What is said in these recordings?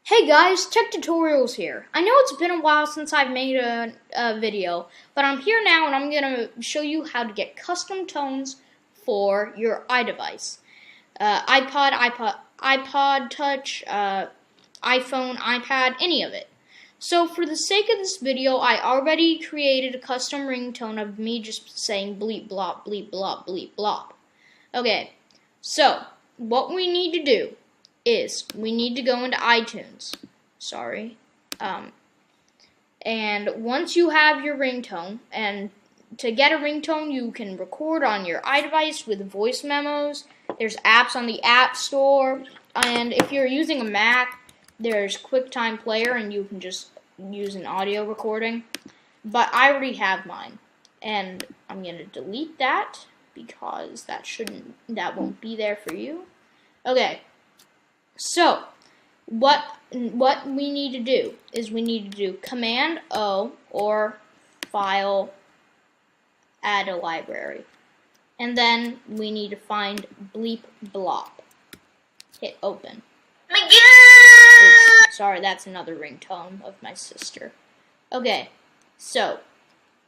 Hey guys, Tech Tutorials here. I know it's been a while since I've made a video, but I'm here now and I'm going to show you how to get custom tones for your iDevice. iPod Touch, iPhone, iPad, any of it. So for the sake of this video, I already created a custom ringtone of me just saying bleep blop, bleep blop, bleep blop. Okay, so what we need to do is we need to go into iTunes. And once you have your ringtone, and to get a ringtone, you can record on your iDevice with voice memos. There's apps on the App Store, and if you're using a Mac, there's QuickTime Player, and you can just use an audio recording. But I already have mine, and I'm gonna delete that because that won't be there for you. Okay. So, what we need to do is we need to do Command O or File, add a library. And then we need to find bleep blop. Hit open. Oops, sorry, that's another ringtone of my sister. Okay, so,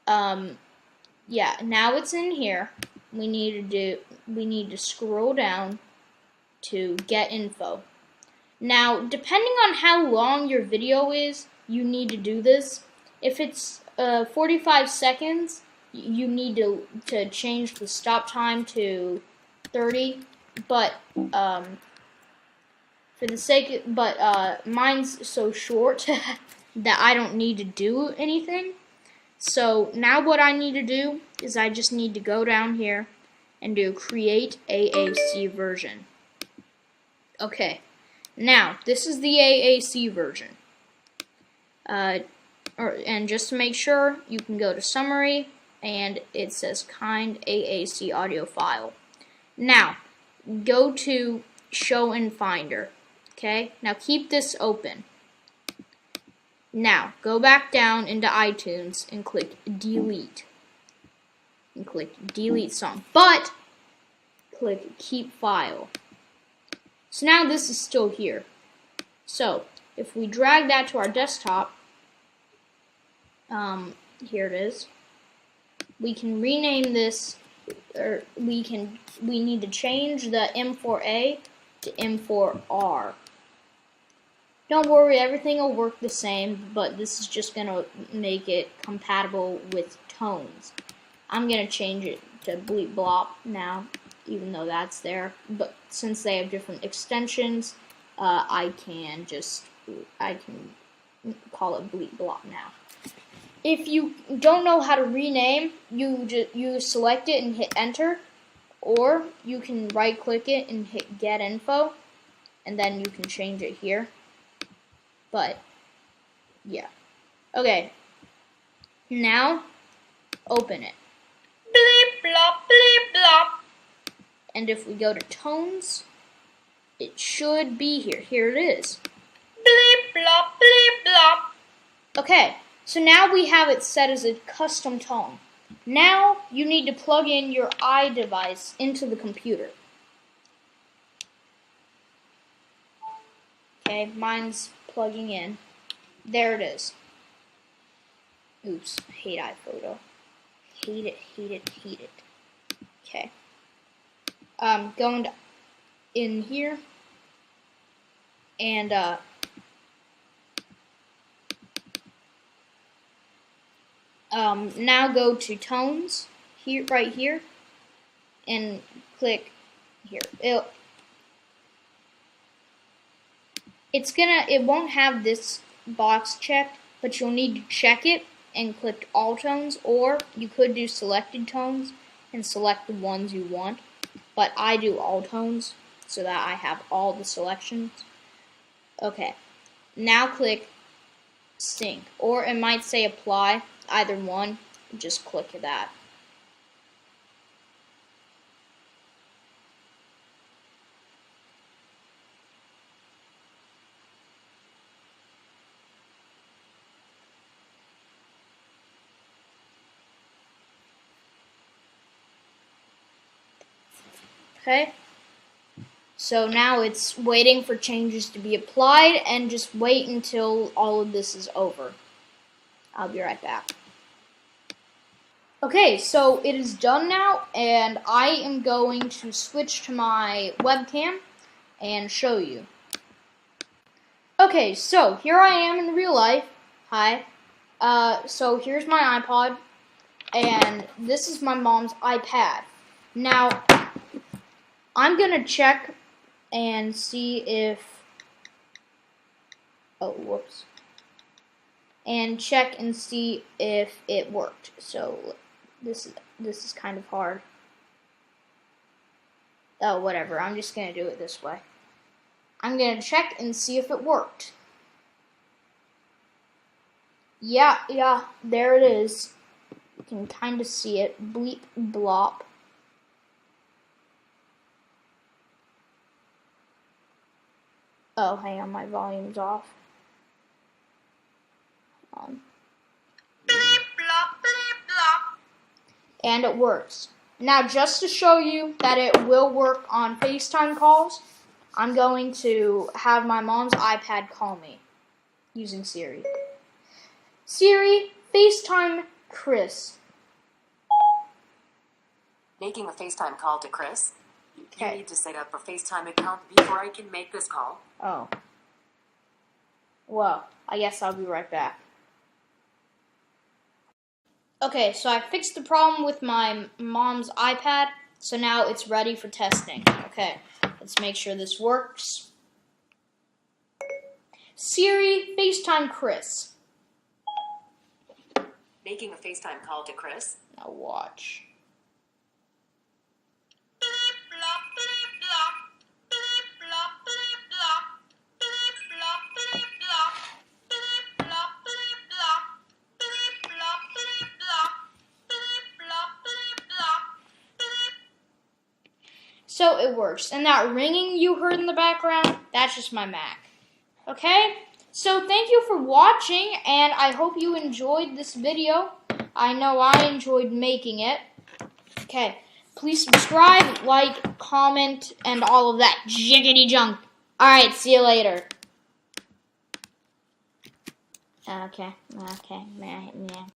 yeah, now it's in here. We need to scroll down to get info. Now, depending on how long your video is, you need to do this. If it's 45 seconds, you need to change the stop time to 30. But mine's so short that I don't need to do anything. So now what I need to do is I just need to go down here and do create AAC version. Okay. Now, this is the AAC version. And just to make sure, you can go to Summary, and it says Kind AAC Audio File. Now, go to Show in Finder. Okay? Now, keep this open. Now, go back down into iTunes and click Delete. And click Delete Song. But, click Keep File. So now this is still here. So if we drag that to our desktop, here it is. We can rename this, or we need to change the M4A to M4R. Don't worry, everything will work the same, but this is just gonna make it compatible with tones. I'm gonna change it to bleep blop now, even though that's there, but since they have different extensions, I can call it bleep blop now. If you don't know how to rename, you select it and hit enter, or you can right click it and hit get info, and then you can change it here. But yeah, okay. Now open it. Bleep blop, bleep blop. And if we go to tones, it should be here. Here it is. Bleep blop, bleep blop. Okay, so now we have it set as a custom tone. Now you need to plug in your iDevice into the computer. Okay, mine's plugging in. There it is. Oops, I hate iPhoto. Hate it, hate it, hate it. Okay. Going in here, and now go to tones here, right here, and click here. It won't have this box checked, but you'll need to check it and click all tones, or you could do selected tones and select the ones you want. But I do all tones so that I have all the selections. Okay, now click sync, or it might say apply, either one, just click that. Okay, So now it's waiting for changes to be applied, and just wait until all of this is over. I'll be right back. Okay, so it is done now, and I am going to switch to my webcam and show you. Okay, so here I am in real life. Hi. So here's my iPod, and this is my mom's iPad. Now, I'm gonna check and see if, and check and see if it worked. So this is kind of hard. Oh, whatever. I'm just gonna do it this way. I'm gonna check and see if it worked. Yeah, there it is. You can kind of see it. Bleep, blop. Oh, hang on, my volume's off. Bleep, blop, bleep, blop. And it works. Now, just to show you that it will work on FaceTime calls, I'm going to have my mom's iPad call me using Siri. Siri, FaceTime Chris. Making a FaceTime call to Chris. Okay. You need to set up a FaceTime account before I can make this call. Oh. Well, I guess I'll be right back. Okay, so I fixed the problem with my mom's iPad, so now it's ready for testing. Okay, let's make sure this works. Siri, FaceTime Chris. Making a FaceTime call to Chris. Now watch. Bleep, blop, bleep, blop. Bleep, blop, bleep, blop. Bleep, blop, bleep, blop. Bleep, blop, bleep, blop. Bleep, blop, bleep, blop. Bleep, blop, bleep, blop. Bleep. So it works. And that ringing you heard in the background, that's just my Mac. Okay? So thank you for watching, and I hope you enjoyed this video. I know I enjoyed making it. Okay. Please subscribe, like, comment, and all of that jiggity junk. Alright, see you later. Okay, man.